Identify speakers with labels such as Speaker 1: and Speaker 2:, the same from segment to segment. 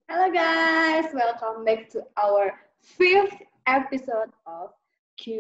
Speaker 1: Hello guys, welcome back to our 5th episode of Q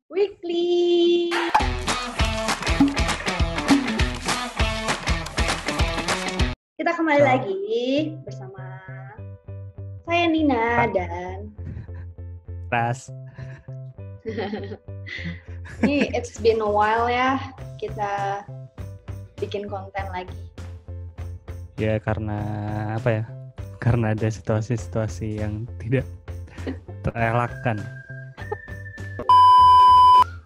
Speaker 1: Weekly. Kita kembali lagi bersama saya Nina dan
Speaker 2: Ras.
Speaker 1: Ini it's been a while ya kita bikin konten lagi.
Speaker 2: Ya karena apa ya? Karena ada situasi-situasi yang tidak terelakkan.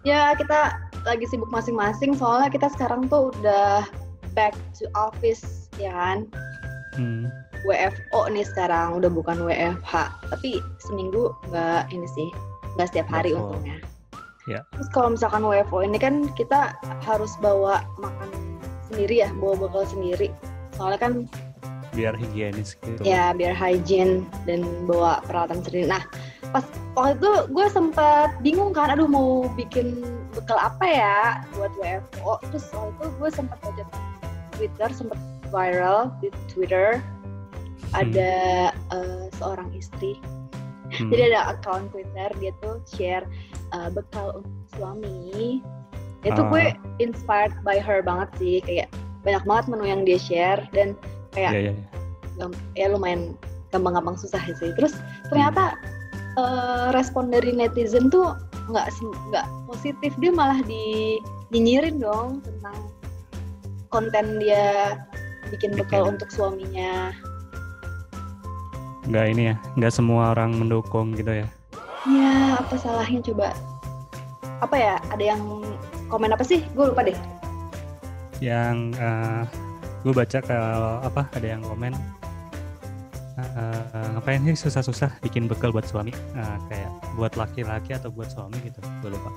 Speaker 1: Ya kita lagi sibuk masing-masing soalnya kita sekarang tuh udah back to office ya kan. WFO nih sekarang, udah bukan WFH. Tapi seminggu nggak setiap hari
Speaker 2: WFO.
Speaker 1: untungnya.
Speaker 2: Ya.
Speaker 1: Terus kalau misalkan WFO ini kan kita harus bawa makan sendiri ya, bawa bekal sendiri. Soalnya kan
Speaker 2: Biar higienis gitu.
Speaker 1: ya biar hygiene dan bawa peralatan sendiri. Nah pas waktu itu gue sempat bingung kan, aduh mau bikin bekal apa ya buat WFO. Terus waktu itu gue sempat baca Twitter, sempat viral di Twitter. Ada seorang istri. Jadi ada account Twitter, dia tuh share bekal untuk suami. Itu gue inspired by her banget sih, kayak banyak banget menu yang dia share dan kayak ya lumayan gampang-gampang susah sih. Terus ternyata respon dari netizen tuh nggak positif, dia malah dinyinyirin dong tentang konten dia bikin bekal untuk suaminya.
Speaker 2: Nggak semua orang mendukung gitu ya.
Speaker 1: Ya, apa salahnya coba? Apa ya, ada yang komen apa sih? Gue lupa deh.
Speaker 2: Yang gue baca kalau ada yang komen ngapain sih susah-susah bikin bekal buat suami, kayak buat laki-laki atau buat suami gitu, gue lupa.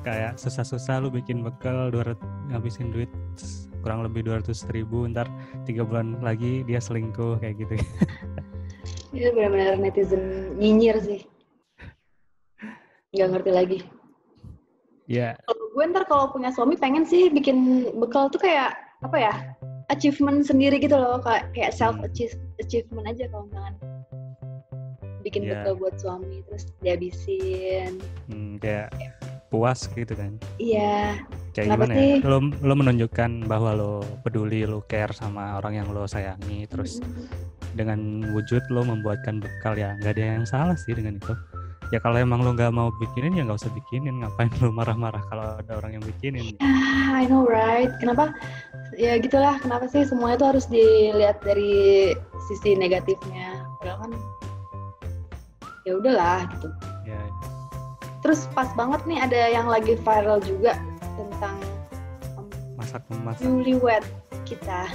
Speaker 2: Kayak susah-susah lu bikin bekal, ngabisin duit kurang lebih 200.000, ntar 3 bulan lagi dia selingkuh kayak gitu.
Speaker 1: Itu benar-benar netizen nyinyir sih, nggak ngerti lagi.
Speaker 2: Ya.
Speaker 1: Kalau gue ntar kalau punya suami pengen sih bikin bekal tuh kayak apa ya, achievement sendiri gitu loh, kayak self achievement aja kalau misalkan bikin bekal buat suami terus dihabisin.
Speaker 2: Kayak puas gitu kan.
Speaker 1: Iya.
Speaker 2: Kayak
Speaker 1: Kenapa
Speaker 2: gimana
Speaker 1: sih?
Speaker 2: ya? Lo menunjukkan bahwa lo peduli, lo care sama orang yang lo sayangi, terus dengan wujud lo membuatkan bekal, ya nggak ada yang salah sih dengan itu. Ya kalau emang lo nggak mau bikinin ya nggak usah bikinin, ngapain lo marah-marah kalau ada orang yang bikinin.
Speaker 1: I know right. Kenapa? Ya gitulah, kenapa sih semuanya tuh harus dilihat dari sisi negatifnya? Padahal kan ya udahlah gitu.
Speaker 2: Ya.
Speaker 1: Terus pas banget nih ada yang lagi viral juga tentang
Speaker 2: masak-memasak
Speaker 1: newlywed kita.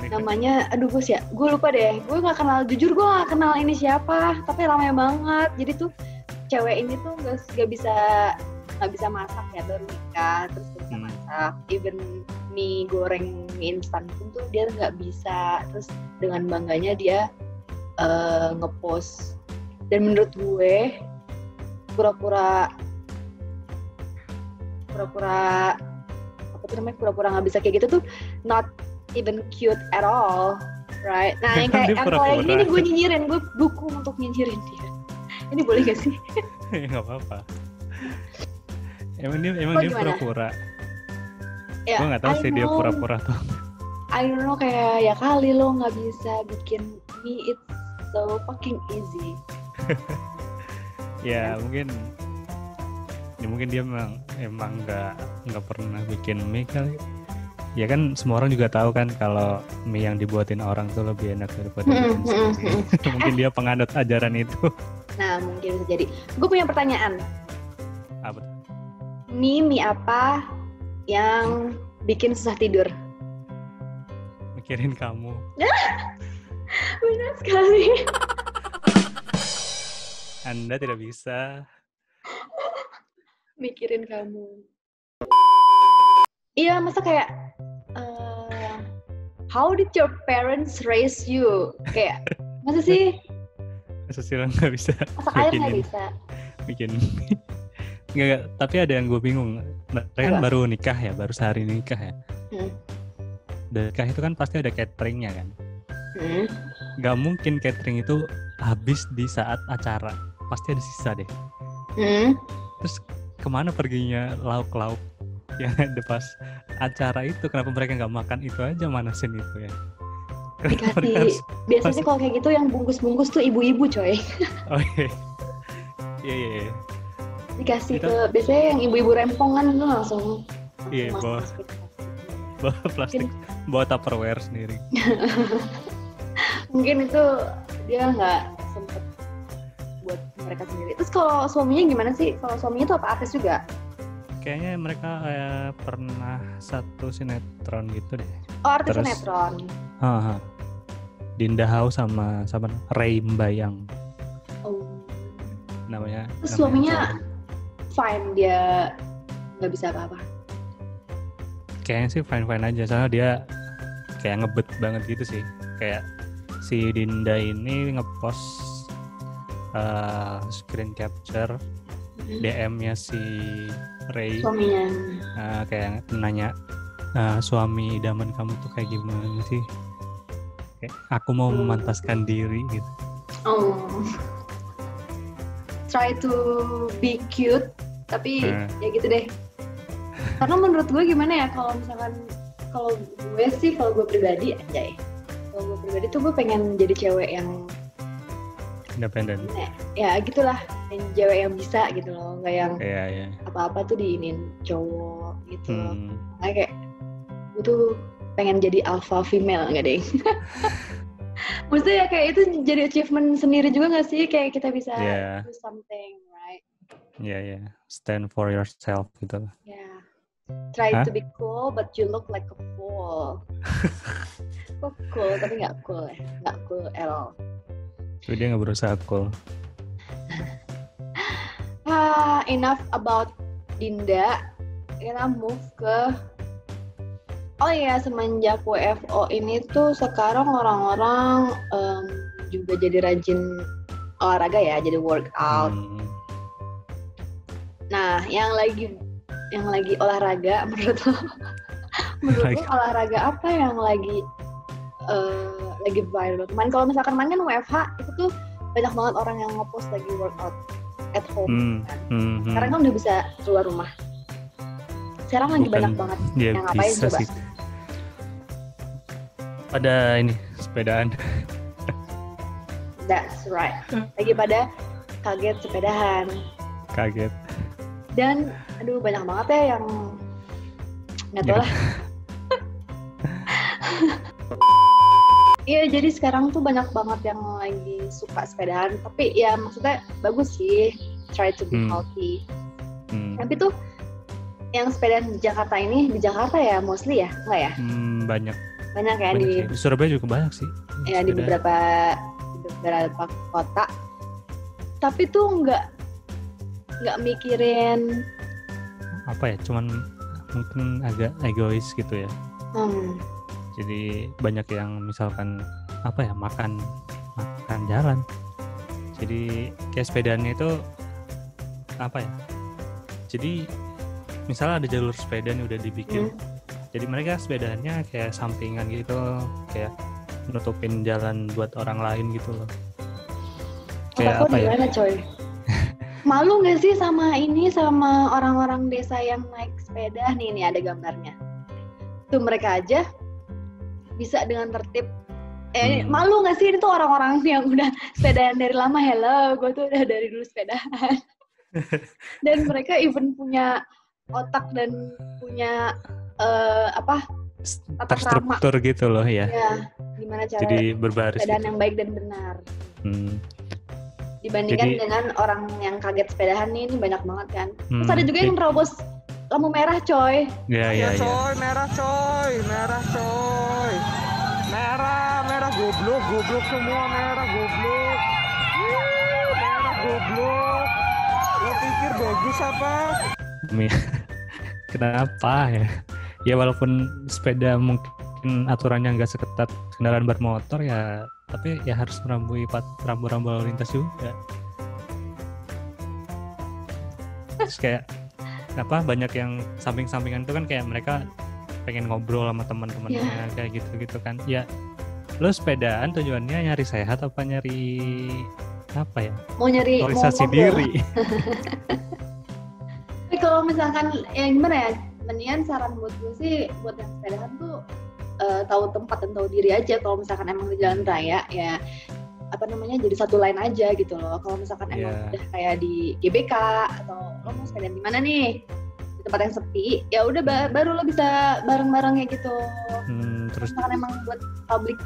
Speaker 1: Namanya, aduh gue lupa deh. Gue nggak kenal, jujur gue nggak kenal ini siapa. Tapi ramai banget. Jadi tuh cewek ini tuh nggak bisa masak ya, baru nikah terus nggak bisa masak. Even mie goreng, mie instan pun tuh dia nggak bisa. Terus dengan bangganya dia ngepost. Dan menurut gue pura-pura nggak bisa kayak gitu tuh not even cute at all, right? Nah yang kayak yang ini nih gue nyinyirin, gue dukung untuk nyinyirin dia. Ini boleh gak sih?
Speaker 2: Nggak apa-apa. Emang dia pura-pura.
Speaker 1: Ya,
Speaker 2: gue nggak tahu sih dia pura-pura tuh.
Speaker 1: I don't know, kayak ya kali lo nggak bisa bikin mie, it's so fucking easy.
Speaker 2: Ya mungkin dia emang nggak pernah bikin mie kali. Ya kan semua orang juga tahu kan kalau mie yang dibuatin orang tuh lebih enak daripada bikin sendiri. Mungkin dia penganut ajaran itu.
Speaker 1: Nah mungkin bisa jadi. Gue punya pertanyaan.
Speaker 2: Apa?
Speaker 1: Mie apa yang bikin susah tidur?
Speaker 2: Mikirin kamu.
Speaker 1: Benar sekali.
Speaker 2: Anda tidak bisa
Speaker 1: mikirin kamu. Iya, masa kayak how did your parents raise you? Kayak masa sih?
Speaker 2: Masa sih nggak bisa.
Speaker 1: Masak air nggak bisa.
Speaker 2: Bikin Nggak, tapi ada yang gue bingung. Mereka kan baru nikah ya, baru sehari nikah ya. nikah itu kan pasti ada cateringnya kan.
Speaker 1: Hmm.
Speaker 2: Gak mungkin catering itu habis di saat acara, pasti ada sisa deh. Terus kemana perginya lauk-lauk yang ada pas acara itu? Kenapa mereka nggak makan itu aja, manasin itu ya?
Speaker 1: Dikasih, biasanya kalau kayak gitu yang bungkus-bungkus tuh ibu-ibu coy.
Speaker 2: Oh iya.
Speaker 1: Dikasih ke, biasanya yang ibu-ibu rempongan tuh langsung
Speaker 2: iya, bawa plastik, bawa Tupperware sendiri.
Speaker 1: Mungkin itu dia nggak sempet buat mereka sendiri. Terus kalau suaminya gimana sih? Kalau suaminya tuh apa, artis juga?
Speaker 2: Kayaknya mereka pernah satu sinetron gitu deh.
Speaker 1: Oh, artis sinetron.
Speaker 2: Dinda House sama Ray Mbayang.
Speaker 1: Oh.
Speaker 2: Namanya.
Speaker 1: Terus suaminya fine, dia nggak bisa apa-apa.
Speaker 2: Kayaknya sih fine aja, soalnya dia kayak ngebet banget gitu sih. Kayak si Dinda ini ngepost screen capture DM-nya si Ray.
Speaker 1: Suaminya.
Speaker 2: Kayak nanya, suami idaman kamu tuh kayak gimana sih? Kayak, aku mau memantaskan diri gitu.
Speaker 1: Oh. Try to be cute, tapi ya gitu deh. Karena menurut gue gimana ya, kalau misalkan kalau gue pribadi anjay. Kalau gue pribadi tuh gue pengen jadi cewek yang
Speaker 2: independen.
Speaker 1: Ya gitulah, yang cewek yang bisa gitu loh, nggak yang apa-apa tuh diinin cowok gitu. Kayak gue tuh pengen jadi alpha female, nggak deh. Maksudnya ya kayak itu jadi achievement sendiri juga nggak sih, kayak kita bisa do something, right?
Speaker 2: Yeah. Stand for yourself gitu.
Speaker 1: Yeah. Try to be cool, but you look like a fool. Kok cool, tapi nggak cool ya, nggak cool at all.
Speaker 2: So dia nggak berusaha cool.
Speaker 1: Enough about Dinda. Kita move ke. Oh iya, semenjak WFO ini tuh sekarang orang-orang juga jadi rajin olahraga ya, jadi workout. Nah, yang lagi olahraga menurut lo olahraga apa yang lagi viral? Kemarin kalau misalkan main kan WFH itu tuh banyak banget orang yang ngepost lagi workout at home kan. Sekarang kan udah bisa keluar rumah. Sekarang lagi banyak banget yang ngapain coba? Sih.
Speaker 2: Pada ini sepedaan.
Speaker 1: That's right. Lagi pada kaget sepedahan.
Speaker 2: Kaget.
Speaker 1: Dan aduh banyak banget ya yang nggak tahu lah. Iya, jadi sekarang tuh banyak banget yang lagi suka sepedahan. Tapi ya maksudnya bagus sih, try to be healthy. Tapi tuh yang sepedaan di Jakarta ini, di Jakarta ya mostly ya, nggak ya? Banyak ya di
Speaker 2: Surabaya juga banyak sih.
Speaker 1: Ya di beberapa kota. Tapi tuh nggak mikirin
Speaker 2: apa ya, cuman mungkin agak egois gitu ya. Jadi banyak yang misalkan apa ya, makan jalan. Jadi kayak sepedaannya itu apa ya? Jadi misalnya ada jalur sepeda yang udah dibikin. Jadi mereka sepedaannya kayak sampingan gitu, kayak nutupin jalan buat orang lain gitu loh. Kayak apa ya?
Speaker 1: Gimana coy? Malu nggak sih sama orang-orang desa yang naik sepeda? Nih ada gambarnya. Tuh mereka aja bisa dengan tertib. Malu nggak sih, ini tuh orang-orang yang udah sepedaan dari lama. Hello, gue tuh udah dari dulu sepedaan. Dan mereka even punya otak dan punya
Speaker 2: terstruktur gitu loh ya.
Speaker 1: Ya, gimana cara
Speaker 2: jadi berbaris
Speaker 1: sepedaan
Speaker 2: gitu.
Speaker 1: yang baik dan benar. Dibandingkan dengan orang yang kaget sepedahan ini banyak banget kan. Terus ada juga yang terobos lampu merah coy.
Speaker 2: Iya.
Speaker 3: Coy, merah coy. Merah goblok semua, merah goblok. Merah goblok. Lo pikir bagus apa?
Speaker 2: Kenapa ya? Ya walaupun sepeda mungkin aturannya nggak seketat kendaraan bermotor ya, tapi ya harus rambu-rambu lalu lintas juga. Terus kayak banyak yang samping-sampingan itu kan kayak mereka pengen ngobrol sama teman-temannya kayak gitu kan. Ya, lo sepedaan tujuannya nyari sehat apa nyari apa ya?
Speaker 1: Mau nyari
Speaker 2: Aktualisasi diri.
Speaker 1: Tapi kalau misalkan yang gimana ya? Mendingan saran buat gue sih buat yang sepedaan tuh tahu tempat dan tahu diri aja. Kalau misalkan emang di jalan raya ya apa namanya jadi satu line aja gitu loh. Kalau misalkan emang udah kayak di GBK atau lo mau sepedaan di mana nih di tempat yang sepi, ya udah baru lo bisa bareng-bareng kayak gitu.
Speaker 2: Terus
Speaker 1: misalkan emang buat public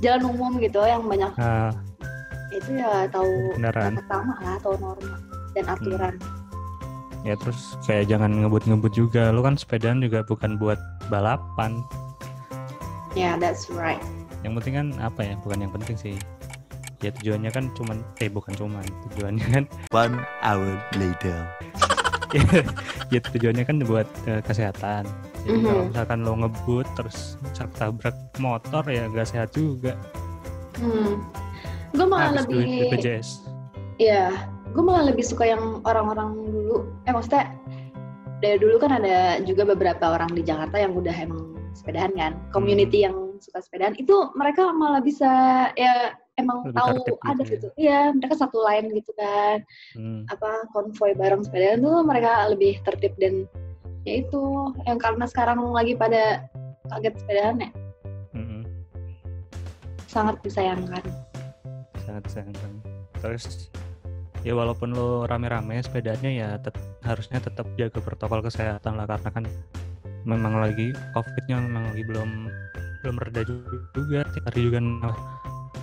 Speaker 1: jalan umum gitu yang banyak itu ya tahu pertama lah, tahu norma dan aturan.
Speaker 2: Ya terus kayak jangan ngebut-ngebut juga. Lo kan sepedaan juga bukan buat balapan.
Speaker 1: Yeah, that's right.
Speaker 2: Yang penting kan apa ya? Bukan yang penting sih. Ya tujuannya kan tujuannya kan
Speaker 4: 1 hour later.
Speaker 2: Ya tujuannya kan buat kesehatan. Jadi kalau misalkan lo ngebut terus tabrak motor ya gak sehat juga.
Speaker 1: Gue malah lebih
Speaker 2: BPJS.
Speaker 1: Iya, gue malah lebih suka yang orang-orang dulu. Maksudnya dari dulu kan ada juga beberapa orang di Jakarta yang udah emang sepedaan kan, community yang suka sepedaan itu mereka malah bisa ya emang lebih tahu ada gitu. Iya, mereka satu line gitu kan. Konvoy bareng sepedaan tuh mereka lebih tertib dan ya itu yang karena sekarang lagi pada kaget sepedaan ya. Sangat disayangkan.
Speaker 2: Terus ya walaupun lo rame-rame sepedanya ya harusnya tetap jaga protokol kesehatan lah, karena kan memang lagi COVID-nya memang lagi belum reda juga. Tiap hari juga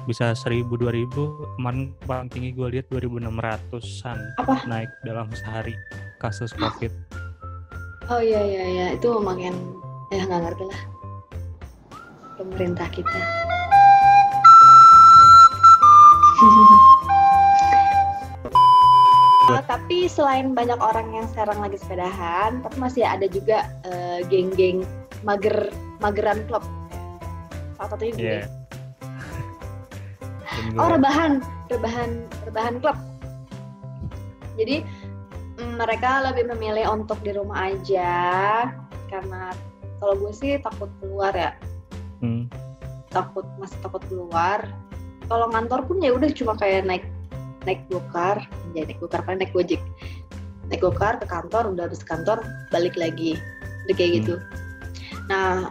Speaker 2: bisa 1.000-2.000. Kemarin paling tinggi gue lihat 2.600-an naik dalam sehari kasus COVID.
Speaker 1: Oh iya itu makin nggak ngerti lah pemerintah kita. Tapi selain banyak orang yang sekarang lagi sepedahan, tapi masih ada juga geng-geng mageran klub. Salah satunya gue. Rebahan klub. Jadi mereka lebih memilih untuk di rumah aja karena kalau gue sih takut keluar ya. Masih takut keluar. Kalau ngantor pun ya udah cuma kayak naik gokar Gojek. Naik gokar ke kantor, udah habis kantor balik lagi. Udah kayak gitu. Nah,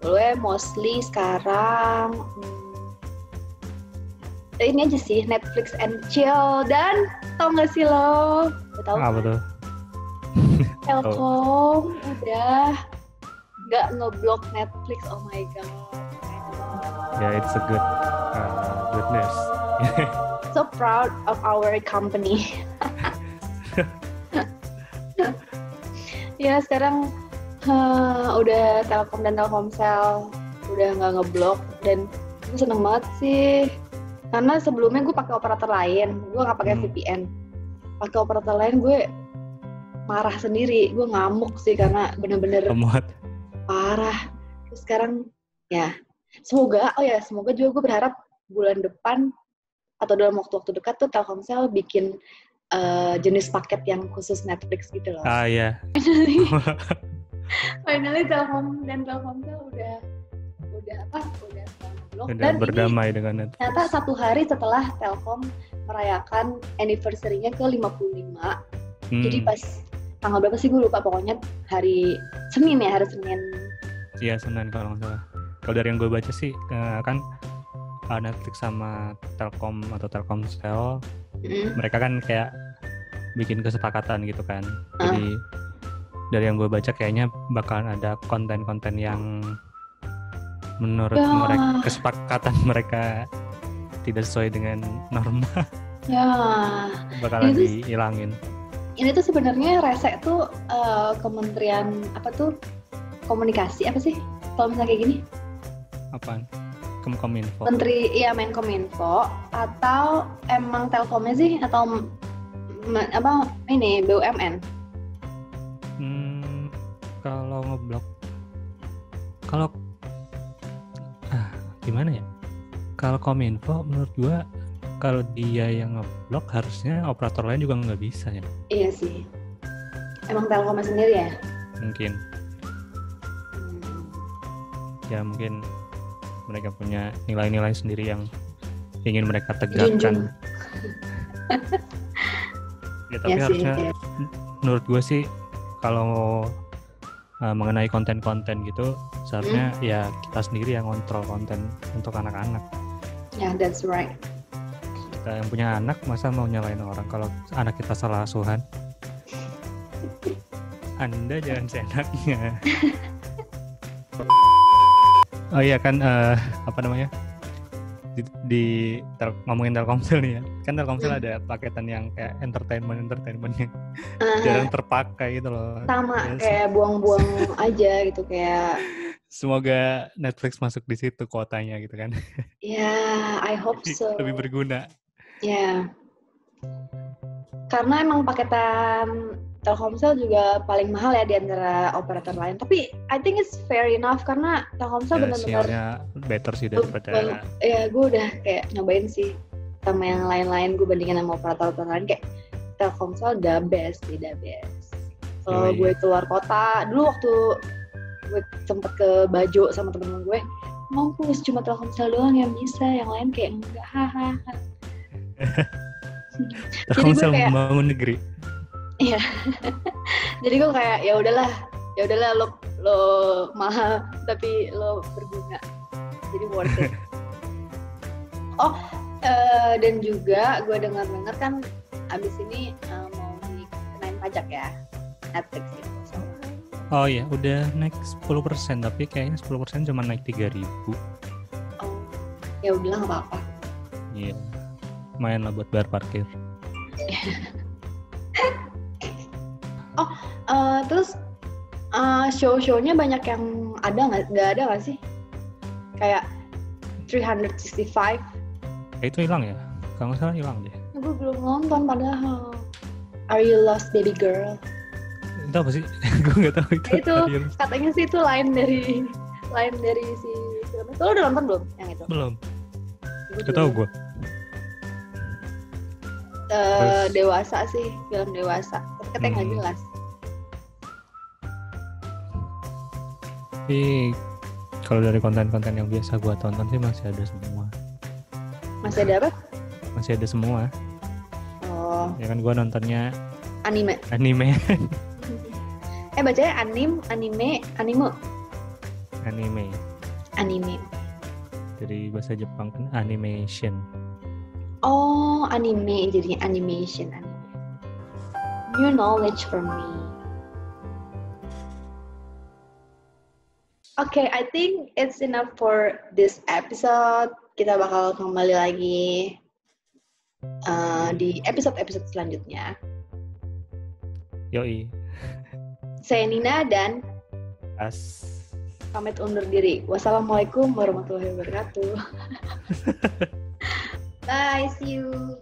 Speaker 1: gue mostly sekarang ini aja sih, Netflix and chill. Dan tau gak sih lo? Tahu
Speaker 2: apa tuh?
Speaker 1: Telkom udah gak ngeblok Netflix. Oh my god.
Speaker 2: Yeah, it's a good news.
Speaker 1: So proud of our company. Ya sekarang udah Telkom dan Telkomsel udah nggak ngeblok dan gue seneng banget sih karena sebelumnya gue pakai operator lain, gue nggak pakai VPN. Pakai operator lain gue marah sendiri, gue ngamuk sih karena bener-bener parah. Terus sekarang ya semoga juga gue berharap bulan depan atau dalam waktu-waktu dekat tuh Telkomsel bikin jenis paket yang khusus Netflix gitu loh.
Speaker 2: Iya.
Speaker 1: Finally Telkom dan Telkomsel udah blok dan
Speaker 2: berdamai dengan Netflix.
Speaker 1: Ternyata 1 hari setelah Telkom merayakan anniversary-nya ke 55. Jadi pas tanggal berapa sih gue lupa, pokoknya hari Senin.
Speaker 2: Iya, Senin kalau nggak salah. Kalau dari yang gue baca sih kan Netflix sama Telkom atau Telkomsel mereka kan kayak bikin kesepakatan gitu kan. Jadi dari yang gue baca kayaknya bakalan ada konten-konten yang menurut mereka kesepakatan mereka tidak sesuai dengan norma.
Speaker 1: Ya.
Speaker 2: Bakalan dihilangin.
Speaker 1: Ini tuh sebenarnya rese tuh kementerian apa tuh komunikasi apa sih kalau misalnya kayak gini?
Speaker 2: Apaan? Kominfo.
Speaker 1: Menteri Menkominfo atau emang Telkomnya sih atau apa ini BUMN?
Speaker 2: Kalau ngeblok, gimana ya? Kalau Kominfo menurut gua kalau dia yang ngeblok harusnya operator lain juga nggak bisa ya.
Speaker 1: Iya sih. Emang Telkomnya sendiri ya?
Speaker 2: Mungkin. Ya mungkin mereka punya nilai-nilai sendiri yang ingin mereka tegakkan. Ya tapi
Speaker 1: Ya sih,
Speaker 2: harusnya
Speaker 1: kayak-
Speaker 2: menurut gue sih kalau mengenai konten-konten gitu seharusnya ya kita sendiri yang kontrol konten untuk anak-anak.
Speaker 1: Ya, that's right.
Speaker 2: Kita yang punya anak masa mau nyalain orang kalau anak kita salah asuhan. Anda jangan seenaknya. Oh iya kan apa namanya? Ngomongin Telkomsel nih ya. Kan Telkomsel ada paketan yang kayak entertainment yang jarang terpakai gitu loh.
Speaker 1: Sama
Speaker 2: Ya,
Speaker 1: kayak buang-buang aja gitu kayak
Speaker 2: semoga Netflix masuk di situ kuotanya gitu kan.
Speaker 1: ya I hope so.
Speaker 2: Lebih berguna.
Speaker 1: Ya. Karena emang paketan Telkomsel juga paling mahal ya di antara operator lain. Tapi I think it's fair enough karena Telkomsel
Speaker 2: Ya,
Speaker 1: benar-benar
Speaker 2: sinyalnya better sih daripada
Speaker 1: ya gue udah kayak nyobain sih sama yang lain-lain, gue bandingin sama operator lain kayak Telkomsel the best. Kalau
Speaker 2: Yoi.
Speaker 1: gue keluar kota dulu waktu gue sempet ke Bajo sama temen gue, mampus cuma Telkomsel doang yang bisa, yang lain kayak enggak, hahaha.
Speaker 2: Telkomsel
Speaker 1: kayak-
Speaker 2: membangun negeri.
Speaker 1: Iya. Jadi gue kayak ya udahlah lo mahal tapi lo berguna. Jadi worth it. Dan juga gue dengar kan abis ini mau dikenain pajak ya Netflix itu.
Speaker 2: Oh iya, udah naik 10%, tapi kayaknya 10% cuma naik 3.000.
Speaker 1: Oh, ya udah nggak apa-apa.
Speaker 2: Iya. Lumayan lah buat bayar parkir.
Speaker 1: Terus show-shownya banyak yang nggak ada nggak sih? Kayak 365.
Speaker 2: Itu hilang ya? Kalau nggak salah hilang deh.
Speaker 1: Gue belum nonton padahal. Are You Lost Baby Girl?
Speaker 2: Itu apa sih? Gue nggak tahu itu.
Speaker 1: Itu katanya sih itu lain dari si film itu. Lo udah nonton belum yang itu?
Speaker 2: Belum.
Speaker 1: Gue
Speaker 2: Gak tahu gue. Terus-
Speaker 1: Dewasa sih, film dewasa. Tapi katanya nggak jelas.
Speaker 2: Tapi kalau dari konten-konten yang biasa gue tonton sih masih ada semua.
Speaker 1: Masih ada apa?
Speaker 2: Masih ada semua.
Speaker 1: Oh,
Speaker 2: Ya kan gue nontonnya
Speaker 1: anime.
Speaker 2: anime.
Speaker 1: Bacanya anime.
Speaker 2: Anime. Dari bahasa Jepang kan animation.
Speaker 1: Oh, anime jadinya animation. New knowledge for me. Okay, I think it's enough for this episode. Kita bakal kembali lagi di episode-episode selanjutnya.
Speaker 2: Yoi.
Speaker 1: Saya Nina dan
Speaker 2: As.
Speaker 1: pamit undur diri. Wassalamualaikum warahmatullahi wabarakatuh. Bye, see you.